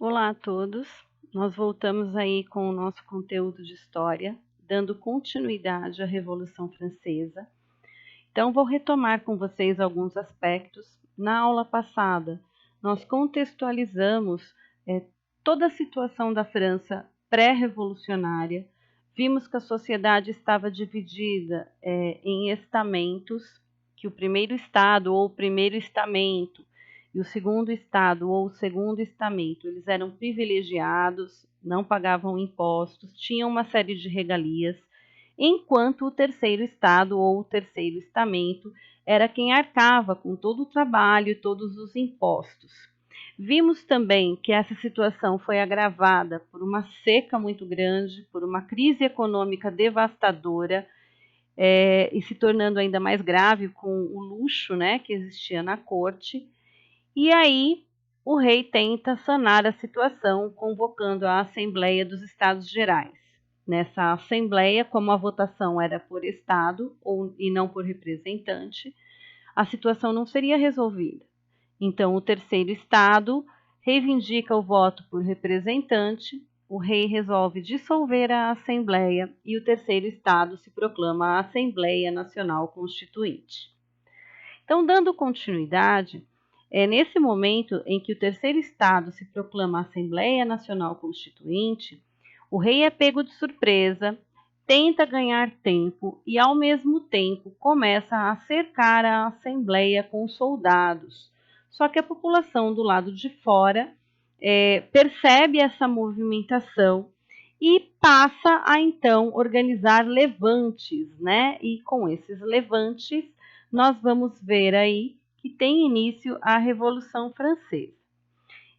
Olá a todos, nós voltamos aí com o nosso conteúdo de história, dando continuidade à Revolução Francesa. Então, vou retomar com vocês alguns aspectos. Na aula passada, nós contextualizamos toda a situação da França pré-revolucionária, vimos que a sociedade estava dividida em estamentos, que o primeiro estado ou o primeiro estamento e o segundo estado ou o segundo estamento, eles eram privilegiados, não pagavam impostos, tinham uma série de regalias, enquanto o terceiro estado ou o terceiro estamento era quem arcava com todo o trabalho e todos os impostos. Vimos também que essa situação foi agravada por uma seca muito grande, por uma crise econômica devastadora, e se tornando ainda mais grave com o luxo, né, que existia na corte. E aí o rei tenta sanar a situação, convocando a Assembleia dos Estados Gerais. Nessa Assembleia, como a votação era por estado e não por representante, a situação não seria resolvida. Então, o terceiro estado reivindica o voto por representante, o rei resolve dissolver a Assembleia e o terceiro estado se proclama a Assembleia Nacional Constituinte. Então, dando continuidade, é nesse momento em que o terceiro estado se proclama Assembleia Nacional Constituinte, o rei é pego de surpresa, tenta ganhar tempo e, ao mesmo tempo, começa a cercar a Assembleia com soldados. Só que a população do lado de fora percebe essa movimentação e passa a, então, organizar levantes, né? E com esses levantes, nós vamos ver aí que tem início a Revolução Francesa.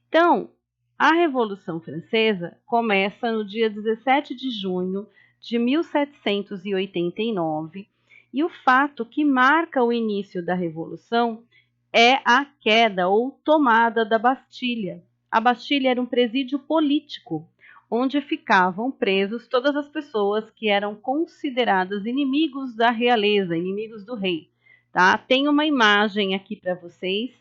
Então, a Revolução Francesa começa no dia 17 de junho de 1789 e o fato que marca o início da Revolução é a queda ou tomada da Bastilha. A Bastilha era um presídio político, onde ficavam presos todas as pessoas que eram consideradas inimigos da realeza, inimigos do rei. Tá? Tem uma imagem aqui para vocês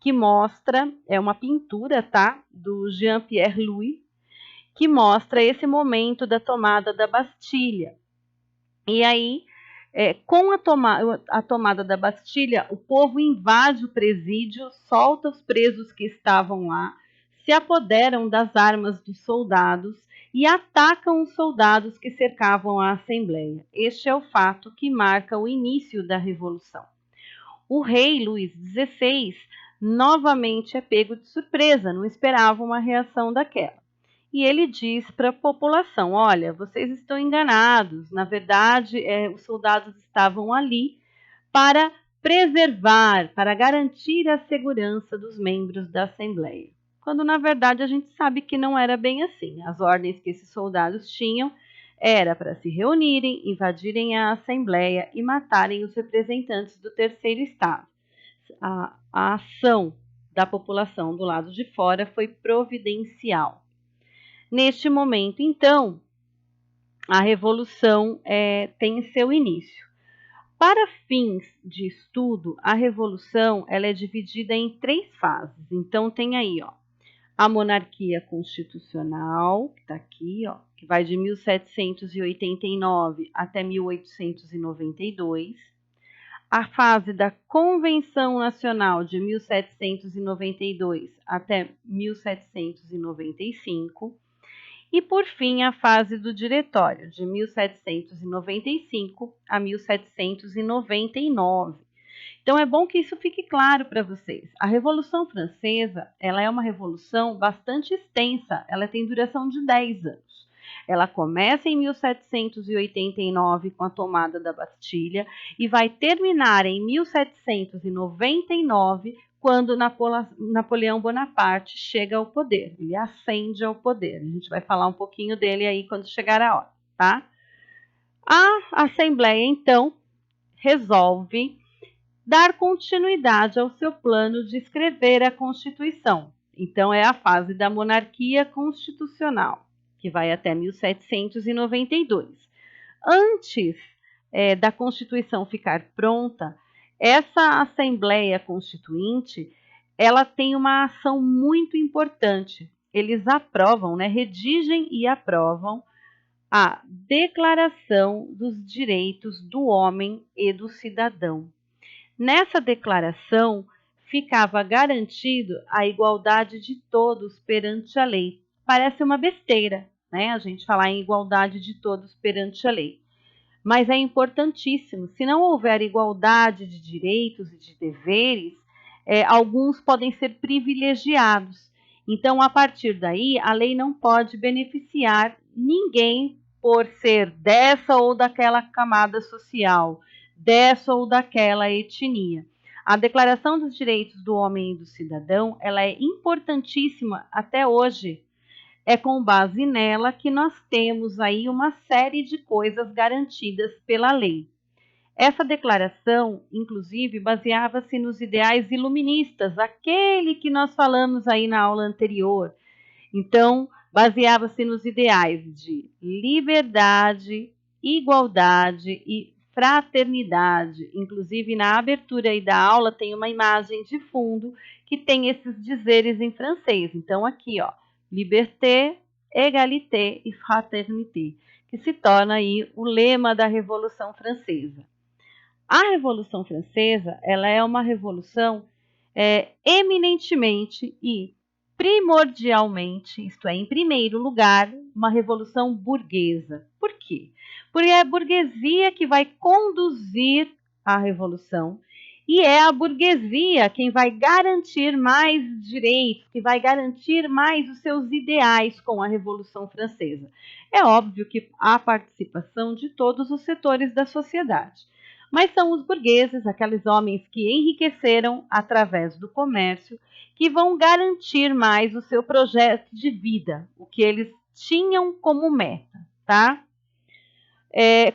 que mostra, é uma pintura, tá, do Jean-Pierre Louis, que mostra esse momento da tomada da Bastilha. E aí, com a tomada da Bastilha, o povo invade o presídio, solta os presos que estavam lá, se apoderam das armas dos soldados e atacam os soldados que cercavam a Assembleia. Este é o fato que marca o início da Revolução. O rei Luís XVI novamente é pego de surpresa, não esperava uma reação daquela. E ele diz para a população: olha, vocês estão enganados, na verdade, os soldados estavam ali para preservar, para garantir a segurança dos membros da Assembleia. Quando, na verdade, a gente sabe que não era bem assim. As ordens que esses soldados tinham era para se reunirem, invadirem a Assembleia e matarem os representantes do terceiro estado. A ação da população do lado de fora foi providencial. Neste momento, então, a Revolução tem seu início. Para fins de estudo, a Revolução ela é dividida em 3 fases. Então, tem aí a monarquia constitucional, que está aqui, que vai de 1789 até 1892. A fase da Convenção Nacional de 1792 até 1795. E, por fim, a fase do Diretório, de 1795 a 1799. Então, é bom que isso fique claro para vocês. A Revolução Francesa ela é uma revolução bastante extensa, ela tem duração de 10 anos. Ela começa em 1789 com a tomada da Bastilha e vai terminar em 1799 quando Napoleão Bonaparte chega ao poder, ele ascende ao poder. A gente vai falar um pouquinho dele aí quando chegar a hora, tá? A Assembleia, então, resolve dar continuidade ao seu plano de escrever a Constituição. Então, é a fase da monarquia constitucional, que vai até 1792. Antes da Constituição ficar pronta, essa Assembleia Constituinte, ela tem uma ação muito importante. eles aprovam, né, redigem e aprovam a Declaração dos Direitos do Homem e do Cidadão. Nessa declaração ficava garantido a igualdade de todos perante a lei. Parece uma besteira, né, a gente falar em igualdade de todos perante a lei. Mas é importantíssimo. Se não houver igualdade de direitos e de deveres, alguns podem ser privilegiados. Então, a partir daí, a lei não pode beneficiar ninguém por ser dessa ou daquela camada social, dessa ou daquela etnia. A Declaração dos Direitos do Homem e do Cidadão, ela é importantíssima até hoje. É com base nela que nós temos aí uma série de coisas garantidas pela lei. Essa declaração, inclusive, baseava-se nos ideais iluministas, aquele que nós falamos aí na aula anterior. Então, baseava-se nos ideais de liberdade, igualdade e fraternidade. Inclusive, na abertura aí da aula tem uma imagem de fundo que tem esses dizeres em francês. Então, aqui, ó, liberté, égalité e fraternité, que se torna aí o lema da Revolução Francesa. A Revolução Francesa, ela é uma revolução eminentemente e primordialmente, isto é, em primeiro lugar, uma revolução burguesa. Por quê? Porque é a burguesia que vai conduzir a revolução e é a burguesia quem vai garantir mais direitos, que vai garantir mais os seus ideais com a Revolução Francesa. É óbvio que há participação de todos os setores da sociedade, mas são os burgueses, aqueles homens que enriqueceram através do comércio, que vão garantir mais o seu projeto de vida, o que eles tinham como meta, tá?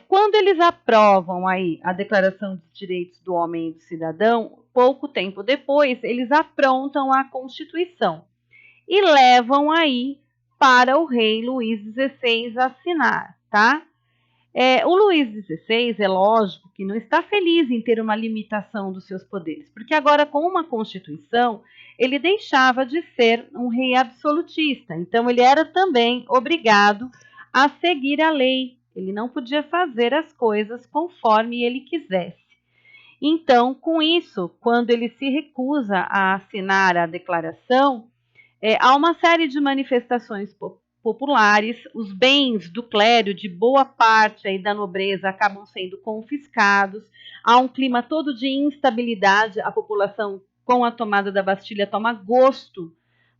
Quando eles aprovam aí a Declaração dos Direitos do Homem e do Cidadão, pouco tempo depois, eles aprontam a Constituição e levam aí para o rei Luís XVI assinar, tá? O Luís XVI, é lógico que não está feliz em ter uma limitação dos seus poderes, porque agora com uma Constituição, ele deixava de ser um rei absolutista, então ele era também obrigado a seguir a lei, ele não podia fazer as coisas conforme ele quisesse. Então, com isso, quando ele se recusa a assinar a declaração, há uma série de manifestações populares, os bens do clero, de boa parte aí da nobreza, acabam sendo confiscados, há um clima todo de instabilidade, a população, com a tomada da Bastilha, toma gosto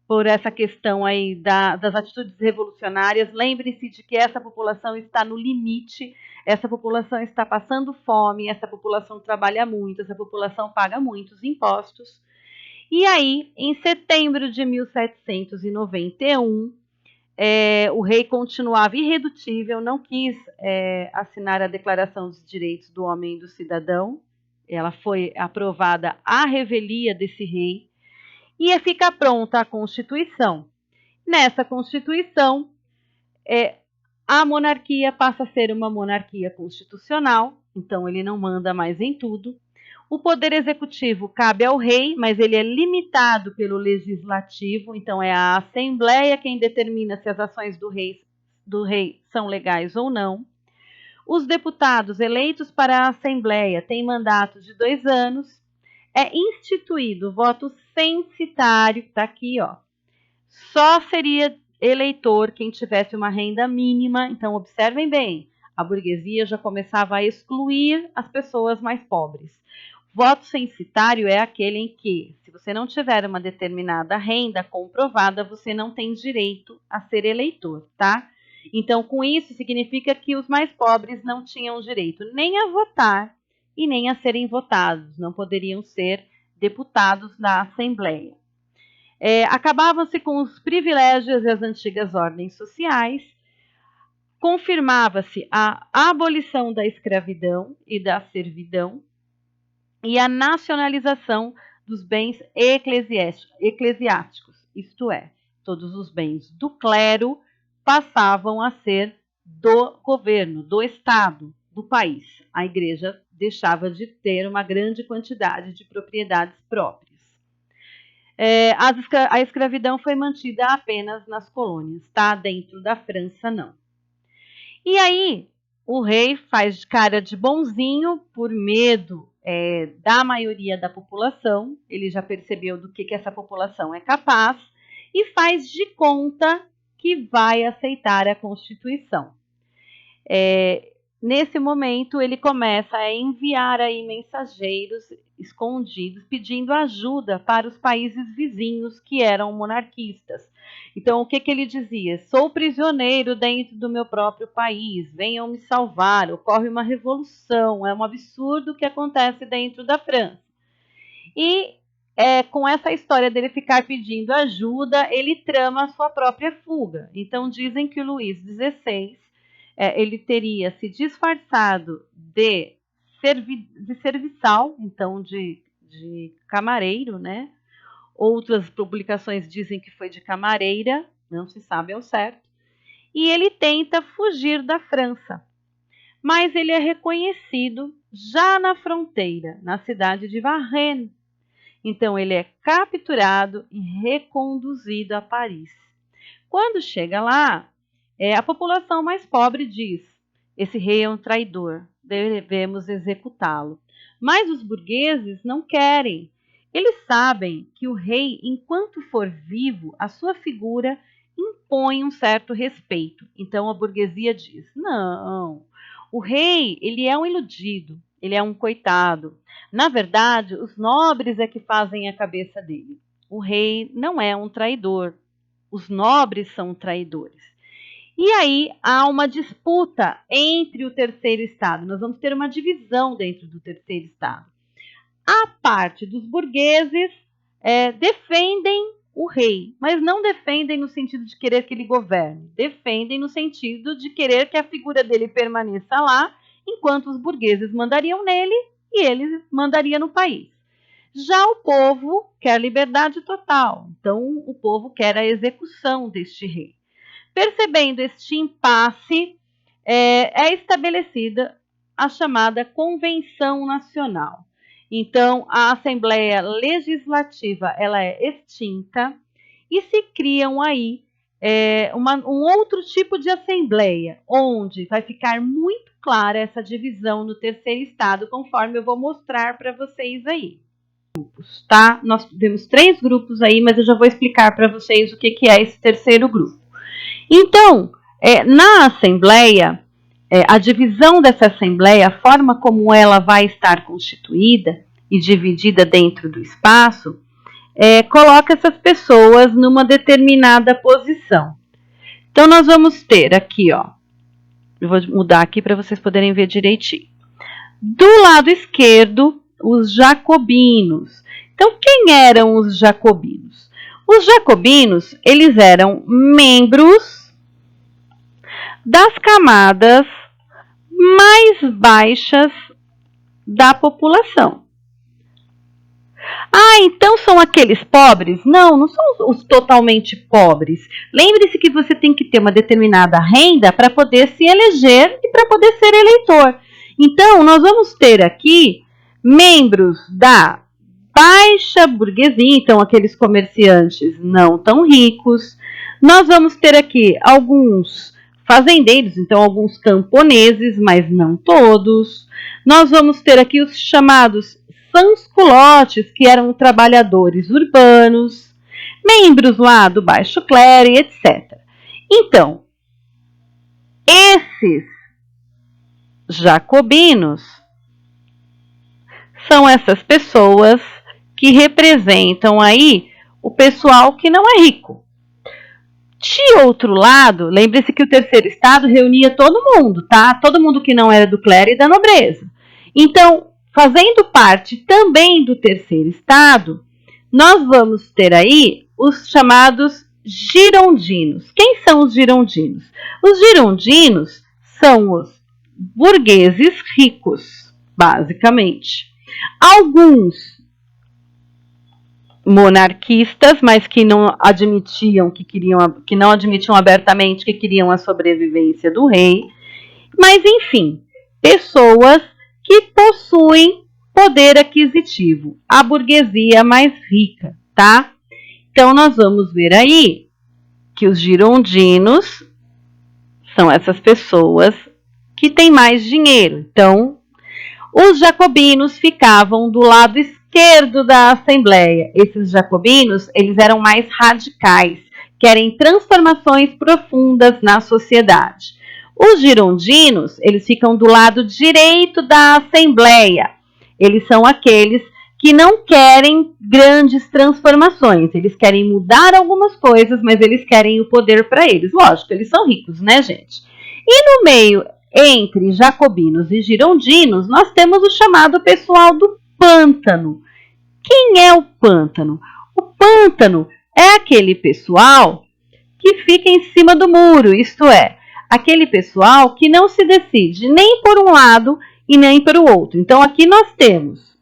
por essa questão aí das atitudes revolucionárias. Lembre-se de que essa população está no limite, essa população está passando fome, essa população trabalha muito, essa população paga muitos impostos. E aí, em setembro de 1791, o rei continuava irredutível, não quis assinar a Declaração dos Direitos do Homem e do Cidadão. Ela foi aprovada à revelia desse rei e fica pronta a Constituição. Nessa Constituição, a monarquia passa a ser uma monarquia constitucional, então ele não manda mais em tudo. O poder executivo cabe ao rei, mas ele é limitado pelo legislativo, então é a Assembleia quem determina se as ações do rei são legais ou não. Os deputados eleitos para a Assembleia têm mandato de 2 anos. É instituído o voto censitário, que está aqui, ó. Só seria eleitor quem tivesse uma renda mínima, então observem bem, a burguesia já começava a excluir as pessoas mais pobres. Voto censitário é aquele em que, se você não tiver uma determinada renda comprovada, você não tem direito a ser eleitor, tá? Então, com isso, significa que os mais pobres não tinham direito nem a votar e nem a serem votados, não poderiam ser deputados na Assembleia. Acabavam-se com os privilégios e as antigas ordens sociais, confirmava-se a abolição da escravidão e da servidão, e a nacionalização dos bens eclesiásticos, isto é, todos os bens do clero passavam a ser do governo, do Estado, do país. A igreja deixava de ter uma grande quantidade de propriedades próprias. a escravidão foi mantida apenas nas colônias, tá? Dentro da França, não. E aí, o rei faz cara de bonzinho por medo da maioria da população, ele já percebeu do que essa população é capaz, e faz de conta que vai aceitar a Constituição. Nesse momento, ele começa a enviar aí mensageiros escondidos, pedindo ajuda para os países vizinhos que eram monarquistas. Então, o que ele dizia? Sou prisioneiro dentro do meu próprio país, venham me salvar, ocorre uma revolução, é um absurdo o que acontece dentro da França. E com essa história dele ficar pedindo ajuda, ele trama a sua própria fuga. Então, dizem que o Luís XVI ele teria se disfarçado de serviçal, então de camareiro, né? Outras publicações dizem que foi de camareira, não se sabe ao certo. E ele tenta fugir da França, mas ele é reconhecido já na fronteira, na cidade de Varennes. Então ele é capturado e reconduzido a Paris. Quando chega lá, a população mais pobre diz: esse rei é um traidor, devemos executá-lo. Mas os burgueses não querem. Eles sabem que o rei, enquanto for vivo, a sua figura impõe um certo respeito. Então a burguesia diz: não, o rei ele é um iludido, ele é um coitado. Na verdade, os nobres é que fazem a cabeça dele. O rei não é um traidor. Os nobres são traidores. E aí há uma disputa entre o terceiro estado. Nós vamos ter uma divisão dentro do terceiro estado. A parte dos burgueses defendem o rei, mas não defendem no sentido de querer que ele governe. Defendem no sentido de querer que a figura dele permaneça lá, enquanto os burgueses mandariam nele e ele mandaria no país. Já o povo quer liberdade total, então o povo quer a execução deste rei. Percebendo este impasse, é estabelecida a chamada Convenção Nacional. Então, a Assembleia Legislativa ela é extinta e se criam aí um outro tipo de assembleia, onde vai ficar muito clara essa divisão no terceiro estado, conforme eu vou mostrar para vocês aí. Tá? Nós temos 3 grupos aí, mas eu já vou explicar para vocês o que é esse terceiro grupo. Então, na Assembleia, a divisão dessa Assembleia, a forma como ela vai estar constituída e dividida dentro do espaço, coloca essas pessoas numa determinada posição. Então, nós vamos ter aqui, ó, eu vou mudar aqui para vocês poderem ver direitinho. Do lado esquerdo, os jacobinos. Então, quem eram os jacobinos? Os jacobinos, eles eram membros das camadas mais baixas da população. Ah, então são aqueles pobres? Não, não são os totalmente pobres. Lembre-se que você tem que ter uma determinada renda para poder se eleger e para poder ser eleitor. Então, nós vamos ter aqui membros da baixa burguesia, então aqueles comerciantes não tão ricos. Nós vamos ter aqui alguns fazendeiros, então alguns camponeses, mas não todos. Nós vamos ter aqui os chamados sans-culottes, que eram trabalhadores urbanos, membros lá do baixo clero e etc. Então, esses jacobinos são essas pessoas que representam aí o pessoal que não é rico. De outro lado, lembre-se que o terceiro estado reunia todo mundo, tá? Todo mundo que não era do clero e da nobreza. Então, fazendo parte também do terceiro estado, nós vamos ter aí os chamados girondinos. Quem são os girondinos? Os girondinos são os burgueses ricos, basicamente. Alguns monarquistas, mas que não admitiam que não admitiam abertamente que queriam a sobrevivência do rei. Mas enfim, pessoas que possuem poder aquisitivo, a burguesia mais rica, tá? Então, nós vamos ver aí que os girondinos são essas pessoas que têm mais dinheiro. Então, os jacobinos ficavam do lado esquerdo da Assembleia. Esses jacobinos, eles eram mais radicais, querem transformações profundas na sociedade. Os girondinos, eles ficam do lado direito da Assembleia. Eles são aqueles que não querem grandes transformações. Eles querem mudar algumas coisas, mas eles querem o poder para eles. Lógico, eles são ricos, né, gente? E no meio entre jacobinos e girondinos, nós temos o chamado pessoal do pântano. Quem é o pântano? O pântano é aquele pessoal que fica em cima do muro, isto é, aquele pessoal que não se decide nem por um lado e nem para o outro. Então aqui nós temos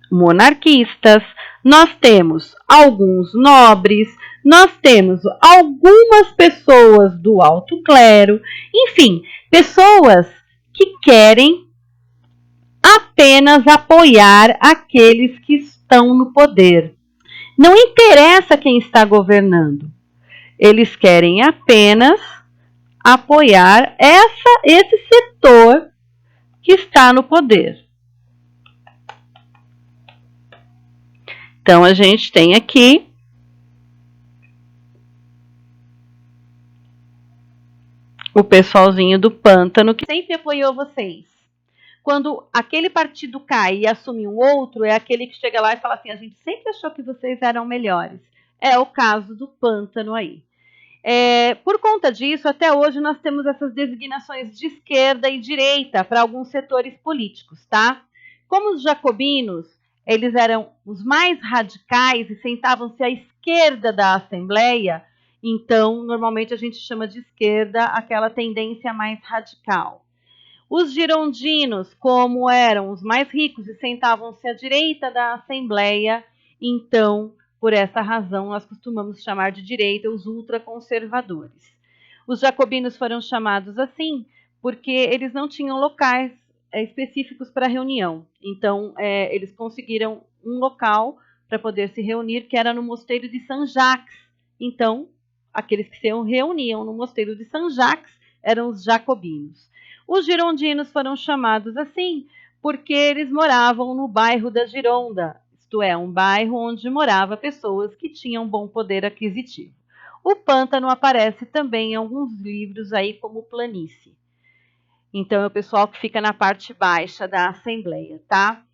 monarquistas, nós temos alguns nobres, nós temos algumas pessoas do alto clero, enfim, pessoas que querem apenas apoiar aqueles que estão no poder. Não interessa quem está governando. Eles querem apenas apoiar esse setor que está no poder. Então, a gente tem aqui o pessoalzinho do pântano que sempre apoiou vocês. Quando aquele partido cai e assume um outro, é aquele que chega lá e fala assim, a gente sempre achou que vocês eram melhores. É o caso do pântano aí. Por conta disso, até hoje nós temos essas designações de esquerda e direita para alguns setores políticos, tá? Como os jacobinos, eles eram os mais radicais e sentavam-se à esquerda da Assembleia, então normalmente a gente chama de esquerda aquela tendência mais radical. Os girondinos, como eram os mais ricos e sentavam-se à direita da Assembleia, então, por essa razão, nós costumamos chamar de direita os ultraconservadores. Os jacobinos foram chamados assim porque eles não tinham locais específicos para reunião. Então, eles conseguiram um local para poder se reunir, que era no mosteiro de Saint-Jacques. Então, aqueles que se reuniam no mosteiro de Saint-Jacques eram os jacobinos. Os girondinos foram chamados assim porque eles moravam no bairro da Gironda, isto é, um bairro onde moravam pessoas que tinham bom poder aquisitivo. O pântano aparece também em alguns livros aí como planície. Então, é o pessoal que fica na parte baixa da Assembleia, tá?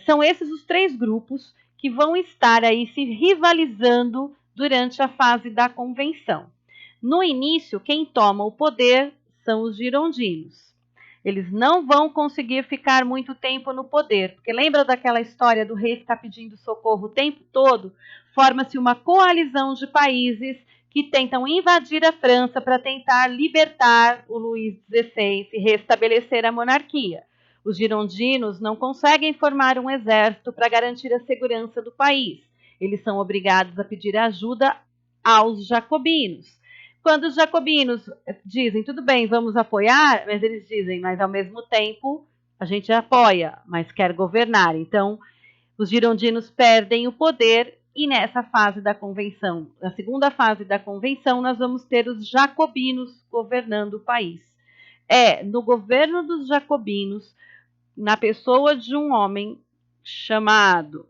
São esses os três grupos que vão estar aí se rivalizando durante a fase da convenção. No início, quem toma o poder são os girondinos. Eles não vão conseguir ficar muito tempo no poder, porque lembra daquela história do rei ficar pedindo socorro o tempo todo? Forma-se uma coalizão de países que tentam invadir a França para tentar libertar o Luís XVI e restabelecer a monarquia. Os girondinos não conseguem formar um exército para garantir a segurança do país. Eles são obrigados a pedir ajuda aos jacobinos. Quando os jacobinos dizem, tudo bem, vamos apoiar, mas eles dizem, mas ao mesmo tempo a gente apoia, mas quer governar. Então, os girondinos perdem o poder e nessa fase da convenção, na segunda fase da convenção, nós vamos ter os jacobinos governando o país. No governo dos jacobinos, na pessoa de um homem chamado,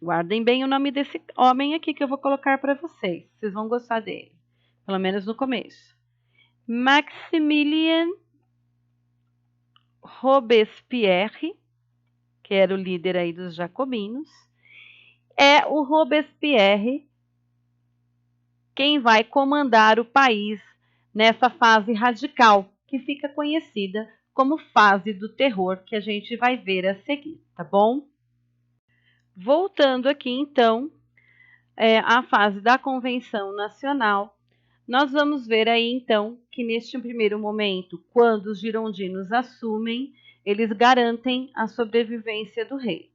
guardem bem o nome desse homem aqui que eu vou colocar para vocês, vocês vão gostar dele, pelo menos no começo. Maximilien Robespierre, que era o líder aí dos jacobinos, é o Robespierre quem vai comandar o país nessa fase radical, que fica conhecida como fase do terror, que a gente vai ver a seguir, tá bom? Voltando aqui, então, à fase da Convenção Nacional, nós vamos ver aí, então, que neste primeiro momento, quando os girondinos assumem, eles garantem a sobrevivência do rei.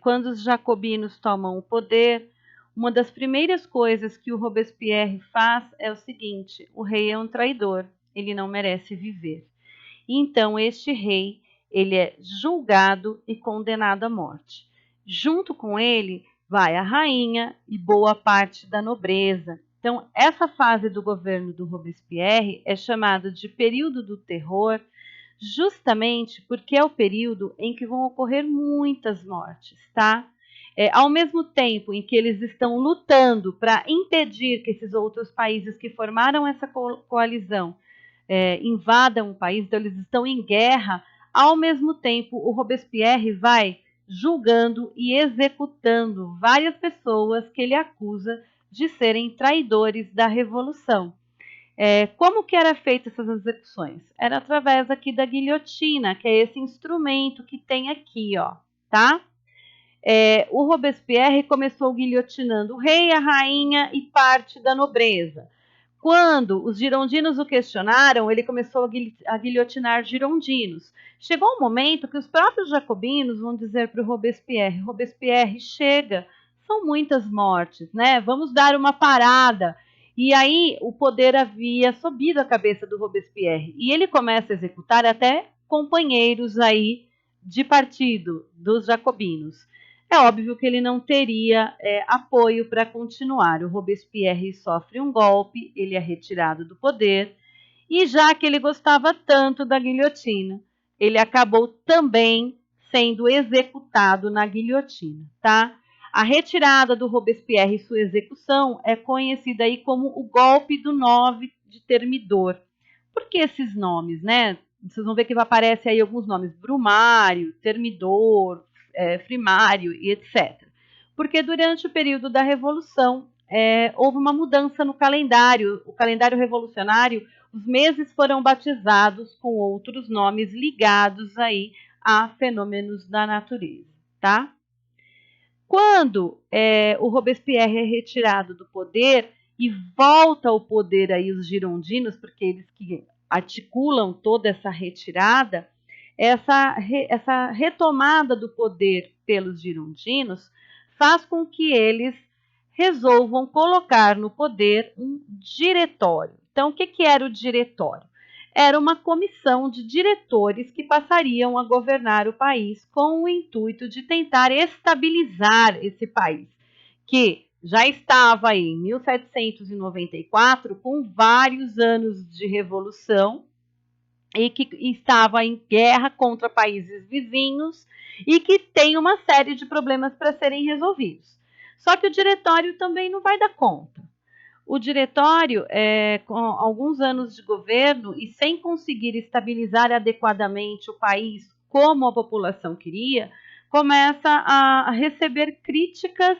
Quando os jacobinos tomam o poder, uma das primeiras coisas que o Robespierre faz é o seguinte: o rei é um traidor, ele não merece viver. Então, este rei, ele é julgado e condenado à morte. Junto com ele, vai a rainha e boa parte da nobreza. Então, essa fase do governo do Robespierre é chamada de período do terror, justamente porque é o período em que vão ocorrer muitas mortes, tá? Ao mesmo tempo em que eles estão lutando para impedir que esses outros países que formaram essa coalizão invadam o país, então eles estão em guerra, ao mesmo tempo o Robespierre vai julgando e executando várias pessoas que ele acusa de serem traidores da Revolução. Como que era feita essas execuções? Era através aqui da guilhotina, que é esse instrumento que tem aqui, ó, tá? O Robespierre começou guilhotinando o rei, a rainha e parte da nobreza. Quando os girondinos o questionaram, ele começou a guilhotinar girondinos. Chegou um momento que os próprios jacobinos vão dizer para o Robespierre: Robespierre, chega, são muitas mortes, né? Vamos dar uma parada. E aí o poder havia subido a cabeça do Robespierre e ele começa a executar até companheiros aí de partido dos jacobinos. É óbvio que ele não teria apoio para continuar. O Robespierre sofre um golpe, ele é retirado do poder, e já que ele gostava tanto da guilhotina, ele acabou também sendo executado na guilhotina, tá? A retirada do Robespierre e sua execução é conhecida aí como o golpe do 9 de Termidor. Por que esses nomes, né? Vocês vão ver que aparece aí alguns nomes: Brumário, Termidor, Frimário e etc. Porque durante o período da Revolução houve uma mudança no calendário, o calendário revolucionário, os meses foram batizados com outros nomes ligados aí a fenômenos da natureza, tá? Quando o Robespierre é retirado do poder e volta ao poder aí os girondinos, porque eles que articulam toda essa retirada, essa retomada do poder pelos girondinos faz com que eles resolvam colocar no poder um diretório. Então, o que era o diretório? Era uma comissão de diretores que passariam a governar o país com o intuito de tentar estabilizar esse país, que já estava aí em 1794 com vários anos de revolução e que estava em guerra contra países vizinhos e que tem uma série de problemas para serem resolvidos. Só que o diretório também não vai dar conta. O diretório, com alguns anos de governo e sem conseguir estabilizar adequadamente o país como a população queria, começa a receber críticas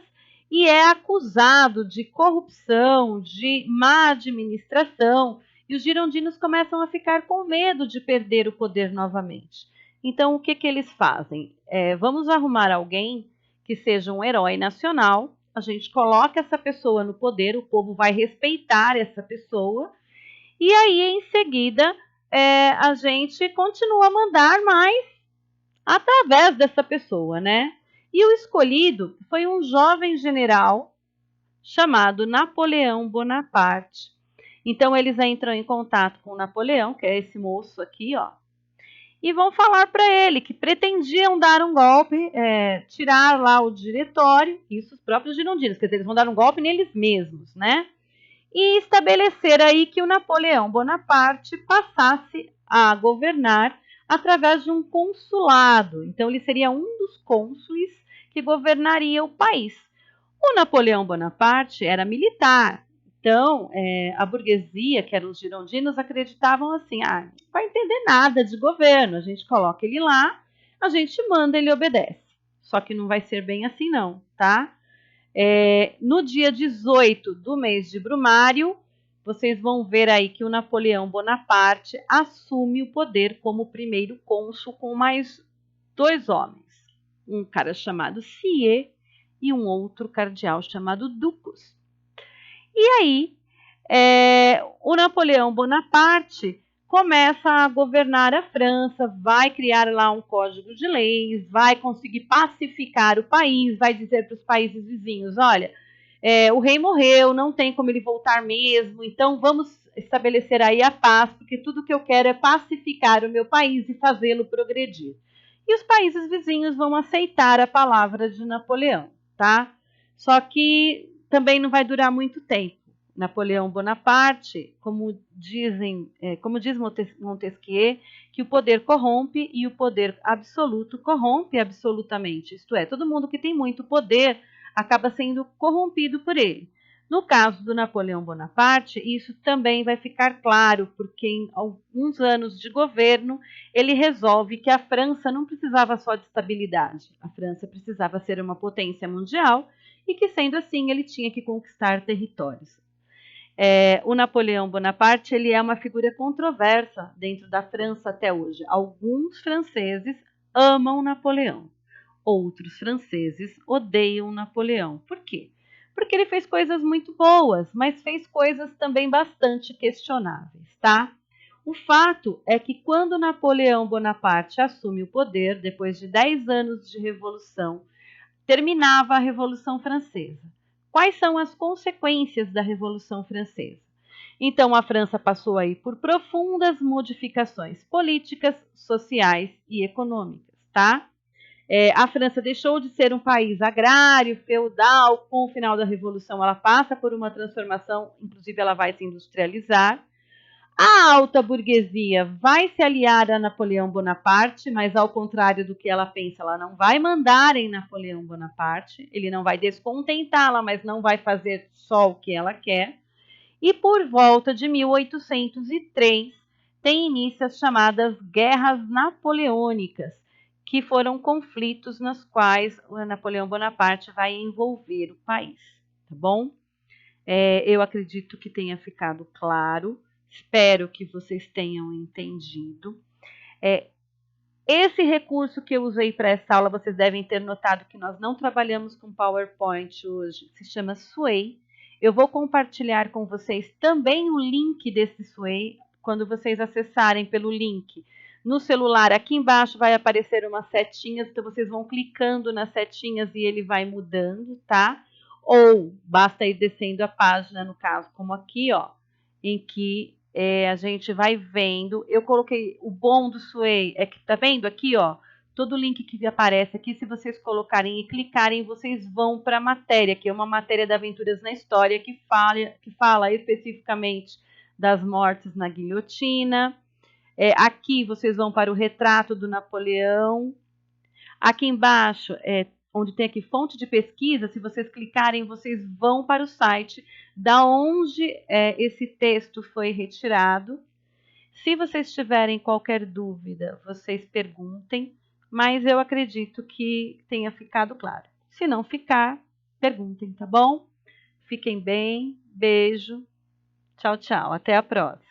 e é acusado de corrupção, de má administração, e os girondinos começam a ficar com medo de perder o poder novamente. Então, o que eles fazem? Vamos arrumar alguém que seja um herói nacional, a gente coloca essa pessoa no poder, o povo vai respeitar essa pessoa, e aí, em seguida, a gente continua a mandar mais através dessa pessoa, né? E o escolhido foi um jovem general chamado Napoleão Bonaparte. Então, eles entram em contato com Napoleão, que é esse moço aqui, ó, e vão falar para ele que pretendiam dar um golpe, tirar lá o diretório, isso os próprios girondinos, quer dizer, eles vão dar um golpe neles mesmos, né? E estabelecer aí que o Napoleão Bonaparte passasse a governar através de um consulado. Então, ele seria um dos cônsules que governaria o país. O Napoleão Bonaparte era militar, então a burguesia, que eram os girondinos, acreditavam assim: não vai entender nada de governo, a gente coloca ele lá, a gente manda, ele obedece. Só que não vai ser bem assim não, tá? No dia 18 do mês de Brumário, vocês vão ver aí que o Napoleão Bonaparte assume o poder como primeiro cônsul com mais 2 homens. Um cara chamado Thiers e um outro cardeal chamado Ducos. E aí, o Napoleão Bonaparte começa a governar a França, vai criar lá um código de leis, vai conseguir pacificar o país, vai dizer para os países vizinhos: olha, o rei morreu, não tem como ele voltar mesmo, então vamos estabelecer aí a paz, porque tudo que eu quero é pacificar o meu país e fazê-lo progredir. E os países vizinhos vão aceitar a palavra de Napoleão, tá? Só que também não vai durar muito tempo. Napoleão Bonaparte, como diz Montesquieu, que o poder corrompe e o poder absoluto corrompe absolutamente. Isto é, todo mundo que tem muito poder acaba sendo corrompido por ele. No caso do Napoleão Bonaparte, isso também vai ficar claro, porque em alguns anos de governo, ele resolve que a França não precisava só de estabilidade, a França precisava ser uma potência mundial e que, sendo assim, ele tinha que conquistar territórios. O Napoleão Bonaparte ele é uma figura controversa dentro da França até hoje. Alguns franceses amam Napoleão, outros franceses odeiam Napoleão. Por quê? Porque ele fez coisas muito boas, mas fez coisas também bastante questionáveis, tá? O fato é que quando Napoleão Bonaparte assume o poder, depois de 10 anos de revolução, terminava a Revolução Francesa. Quais são as consequências da Revolução Francesa? Então, a França passou aí por profundas modificações políticas, sociais e econômicas, tá? A França deixou de ser um país agrário, feudal. Com o final da Revolução, ela passa por uma transformação, inclusive ela vai se industrializar. A alta burguesia vai se aliar a Napoleão Bonaparte, mas ao contrário do que ela pensa, ela não vai mandar em Napoleão Bonaparte, ele não vai descontentá-la, mas não vai fazer só o que ela quer. E por volta de 1803, tem início as chamadas Guerras Napoleônicas, que foram conflitos nos quais o Napoleão Bonaparte vai envolver o país, tá bom? Eu acredito que tenha ficado claro. Espero que vocês tenham entendido. Esse recurso que eu usei para essa aula, vocês devem ter notado que nós não trabalhamos com PowerPoint hoje, se chama Sway. Eu vou compartilhar com vocês também o link desse Sway, quando vocês acessarem pelo link. No celular, aqui embaixo vai aparecer umas setinhas, então vocês vão clicando nas setinhas e ele vai mudando, tá? Ou basta ir descendo a página, no caso, como aqui, ó, em que a gente vai vendo. Eu coloquei o bom do Sway, é que tá vendo aqui, ó, todo o link que aparece aqui, se vocês colocarem e clicarem, vocês vão para a matéria, que é uma matéria da Aventuras na História, que fala especificamente das mortes na guilhotina. Aqui vocês vão para o retrato do Napoleão. Aqui embaixo, onde tem aqui fonte de pesquisa, se vocês clicarem, vocês vão para o site da onde esse texto foi retirado. Se vocês tiverem qualquer dúvida, vocês perguntem, mas eu acredito que tenha ficado claro. Se não ficar, perguntem, tá bom? Fiquem bem, beijo, tchau, tchau, até a próxima.